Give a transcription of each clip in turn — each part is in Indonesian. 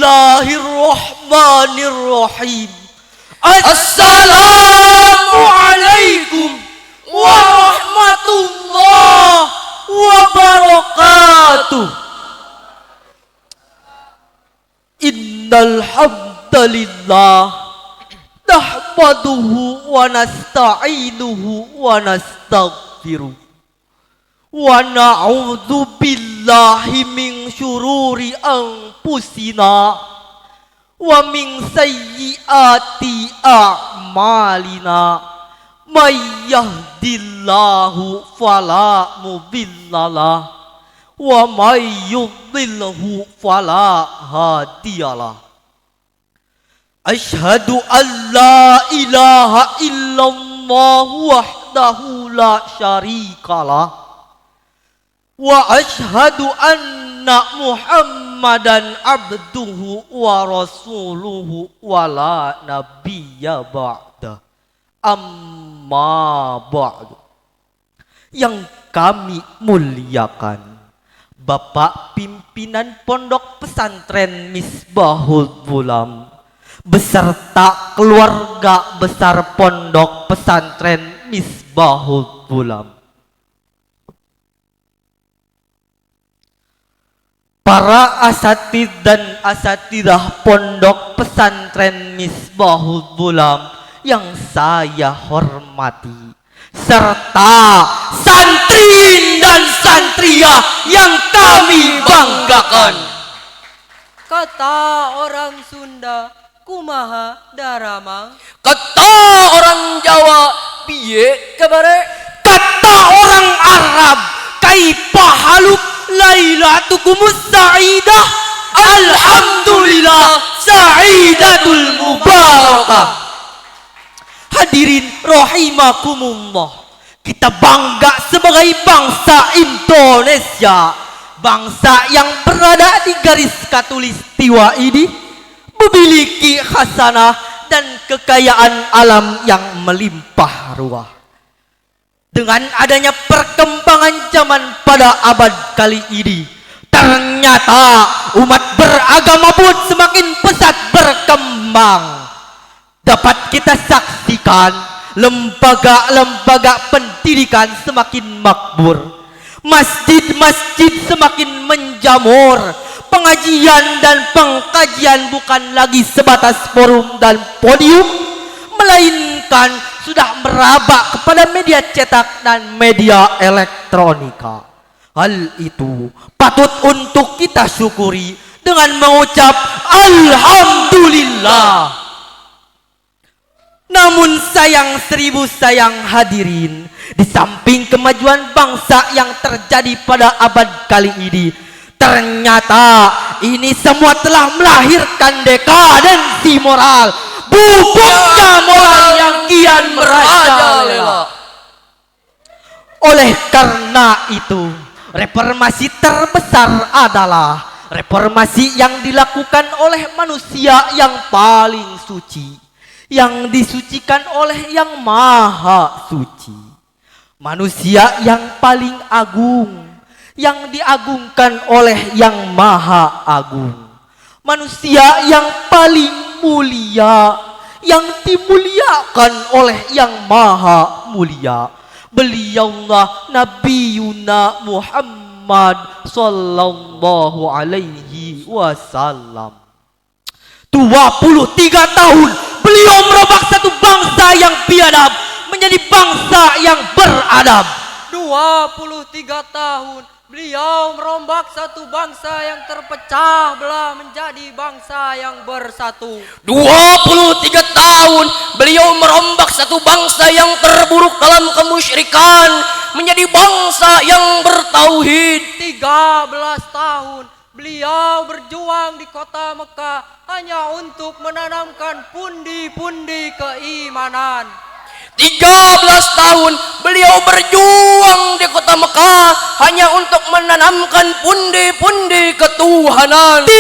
Bismillahirrahmanirrahim. Assalamualaikum warahmatullahi wabarakatuh. Innal hamdalillah nahmaduhu wa nasta'inuhu wa nastaghfiruh wa na'udzu billahi min syururi anfusina wa min sayyiati a'malina may yahdillahu fala mudhillalah wa may yudlilhu fala hadiyalah. Asyhadu an la ilaha illallah wahdahu la syarikalah wa asyhadu anna Muhammadan abduhu wa rasuluhu wa la nabiyya ba'da. Amma ba'du. Yang kami muliakan Bapak Pimpinan Pondok Pesantren Misbahul Bulam beserta keluarga besar Pondok Pesantren Misbahul Bulam, para asatid dan asatidah Pondok Pesantren Misbahul Bulam yang saya hormati, serta santri dan santriah yang kami banggakan. Kata orang Sunda, kumaha daramang. Kata orang Jawa, piye kabare. Kata orang Arab, kaifa haluk lailatukumus sa'idah. Alhamdulillah sa'idatul mubarakah. Hadirin rahimakumullah, kita bangga sebagai bangsa Indonesia, bangsa yang berada di garis khatulistiwa ini, memiliki khasanah dan kekayaan alam yang melimpah ruah. Dengan adanya perkembangan zaman pada abad kali ini, ternyata umat beragama pun semakin pesat berkembang. Dapat kita saksikan lembaga-lembaga pendidikan semakin makmur, masjid-masjid semakin menjamur, pengajian dan pengkajian bukan lagi sebatas forum dan podium, melainkan sudah merabak kepada media cetak dan media elektronika. Hal itu patut untuk kita syukuri dengan mengucap Alhamdulillah. Namun sayang seribu sayang hadirin, di samping kemajuan bangsa yang terjadi pada abad kali ini, ternyata ini semua telah melahirkan dekadensi moral, bubuknya moral yang kian merajalela. Oleh karena itu, reformasi terbesar adalah reformasi yang dilakukan oleh manusia yang paling suci, yang disucikan oleh yang maha suci, manusia yang paling agung, yang diagungkan oleh yang maha agung, manusia yang paling mulia, yang dimuliakan oleh yang maha mulia. Beliaulah Nabiyuna Muhammad sallallahu alaihi wasallam. 23 tahun beliau merombak satu bangsa yang biadab menjadi bangsa yang beradab. 23 tahun beliau merombak satu bangsa yang terpecah belah menjadi bangsa yang bersatu. 23 tahun beliau merombak satu bangsa yang terburuk dalam kemusyrikan menjadi bangsa yang bertauhid. 13 tahun beliau berjuang di kota Mekah hanya untuk menanamkan pundi-pundi keimanan. 13 tahun beliau berjuang di kota Mekah hanya untuk menanamkan pundi-pundi ketuhanan. 13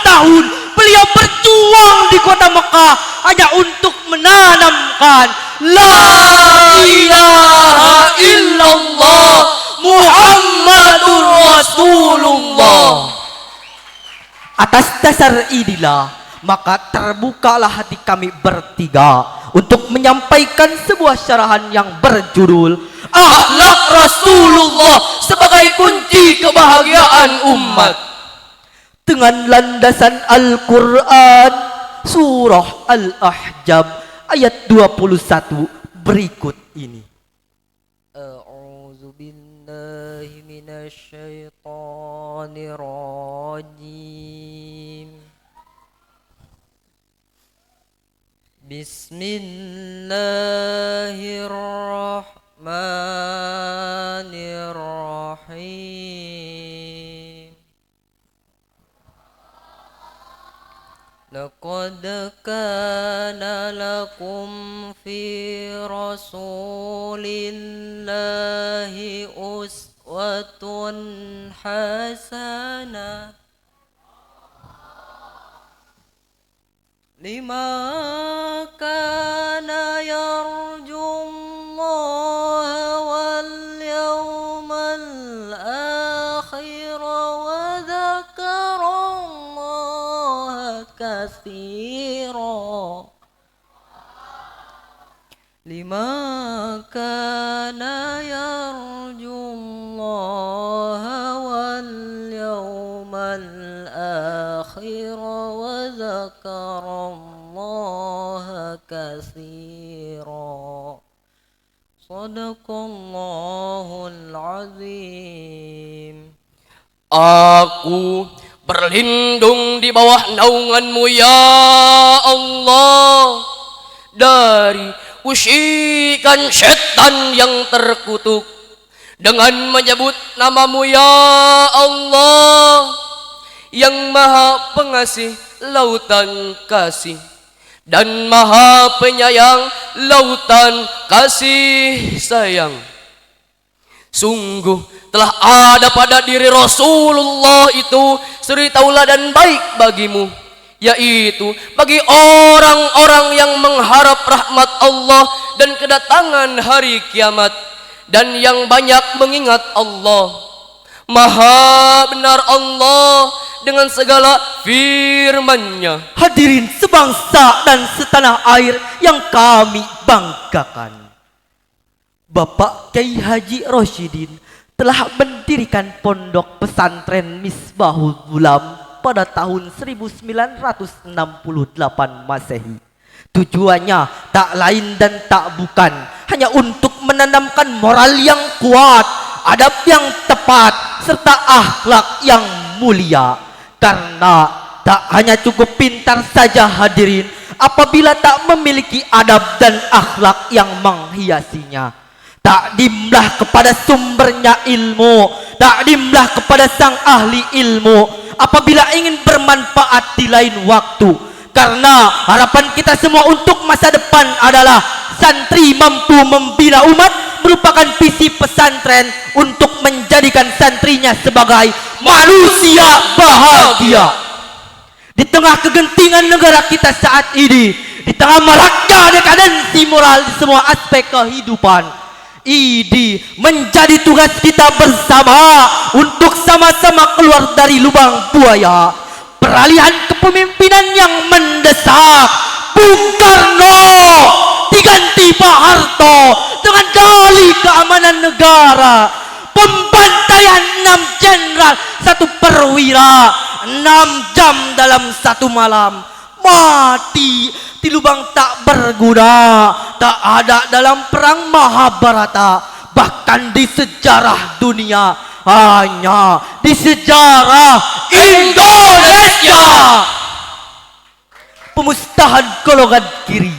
tahun beliau berjuang di kota Mekah hanya untuk menanamkan la ilaha illallah Muhammadur Rasulullah. Atas dasar inilah maka terbukalah hati kami bertiga untuk menyampaikan sebuah syarahan yang berjudul Akhlak Rasulullah sebagai kunci kebahagiaan umat. dengan landasan Al-Quran surah Al-Ahzab ayat 21 berikut ini. A'udzu billahi minasy syaithanir rajim. Bismillahirrahmanirrahim. Laqad kana lakum fi rasulillahi uswatun hasanah liman kana yarjullaha wal yawmal akhir wa dzakarallaha katsira liman kana yarjullaha wal yawmal akhir wa dzakarallaha katsira. Shadaqallahul azim. Aku berlindung di bawah naungan-Mu ya Allah dari usikan setan yang terkutuk dengan menyebut nama-Mu ya Allah yang maha pengasih lautan kasih dan maha penyayang lautan kasih sayang. Sungguh telah ada pada diri Rasulullah itu suri tauladan baik bagimu, yaitu bagi orang-orang yang mengharap rahmat Allah dan kedatangan hari kiamat dan yang banyak mengingat Allah. Maha benar Allah dengan segala firman-Nya. Hadirin sebangsa dan setanah air yang kami banggakan, Bapak Kyai Haji Rosyidin telah mendirikan pondok pesantren Misbahul Ulam pada tahun 1968 Masehi. Tujuannya tak lain dan tak bukan hanya untuk menanamkan moral yang kuat, adab yang tepat, serta akhlak yang mulia. Karena tak hanya cukup pintar saja hadirin apabila tak memiliki adab dan akhlak yang menghiasinya. Takdimlah kepada sumbernya ilmu, takdimlah kepada sang ahli ilmu apabila ingin bermanfaat di lain waktu. Karena harapan kita semua untuk masa depan adalah santri mampu membina umat, merupakan visi pesantren untuk menjadikan santrinya sebagai manusia bahagia. Di tengah kegentingan negara kita saat ini, di tengah maraknya dekadensi moral di semua aspek kehidupan, ini menjadi tugas kita bersama untuk sama-sama keluar dari lubang buaya. Peralihan kepemimpinan yang mendesak, Bung Karno diganti Pak Harto dengan dalih keamanan negara. Pembantaian 6 jenderal 1 perwira 6 jam dalam 1 malam. Mati di lubang tak berguna, tak ada dalam perang Mahabharata, bahkan di sejarah dunia, hanya di sejarah Indonesia. Pemusnahan golongan kiri,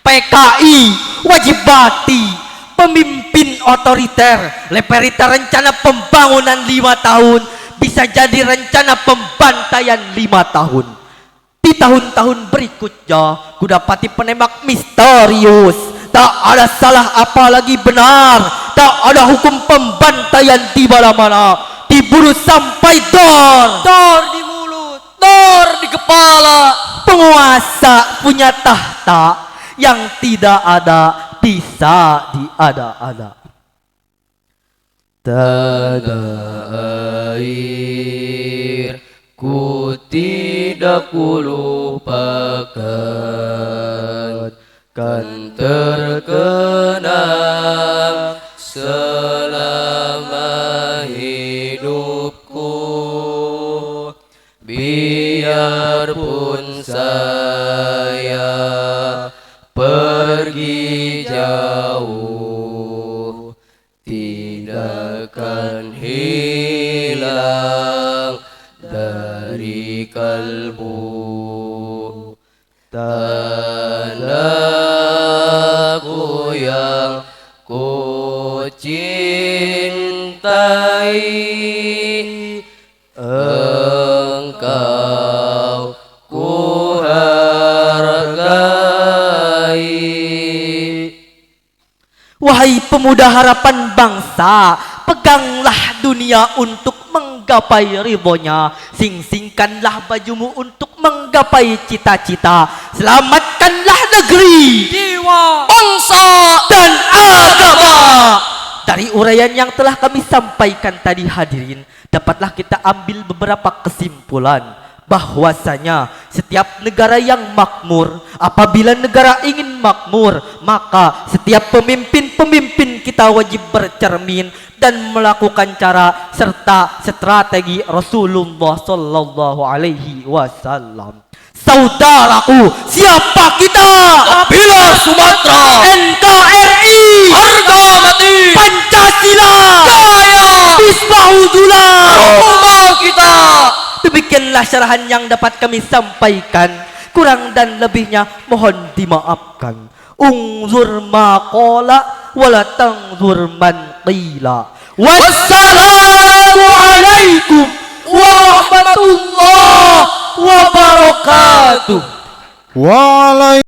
PKI, wajibati, pemimpin otoriter, leperita rencana pembangunan 5 tahun bisa jadi rencana pembantaian 5 tahun. Di tahun-tahun berikutnya, kudapati penembak misterius. Tak ada salah apalagi benar. Tak ada hukum pembantaian di mana-mana. Diburu sampai dor. Dor di mulut, Dor di kepala. Penguasa punya tahta yang tidak ada bisa diada-ada. Tada air ku tidak kulupakan, kan terkenang selama hidupku. Biarpun saya pergi jauh, tidak akan hilang dari kalbu tanahku yang ku cintai. Engkau ku hargai. Wahai pemuda harapan bangsa, peganglah dunia untuk menggapai ridhonya. Sing-singkanlah bajumu untuk menggapai cita-cita. Selamatkanlah negeri, Jiwa, Bangsa dan agama. Dari uraian yang telah kami sampaikan tadi hadirin, dapatlah kita ambil beberapa kesimpulan bahwasanya setiap negara yang makmur, apabila negara ingin makmur, maka setiap pemimpin kita wajib bercermin dan melakukan cara serta strategi Rasulullah sallallahu alaihi wasallam. Saudaraku, siapa kita? Bila Sumatera, NKRI, harga mati, Pancasila, jaya, Bismillah. rumah kita. Demikianlah syarahan yang dapat kami sampaikan. Kurang dan lebihnya mohon dimaafkan. Unzur ma qala wala tanzur man qila. Wassalamu alaikum warahmatullahi wabarakatuh. Waalaikumsalam.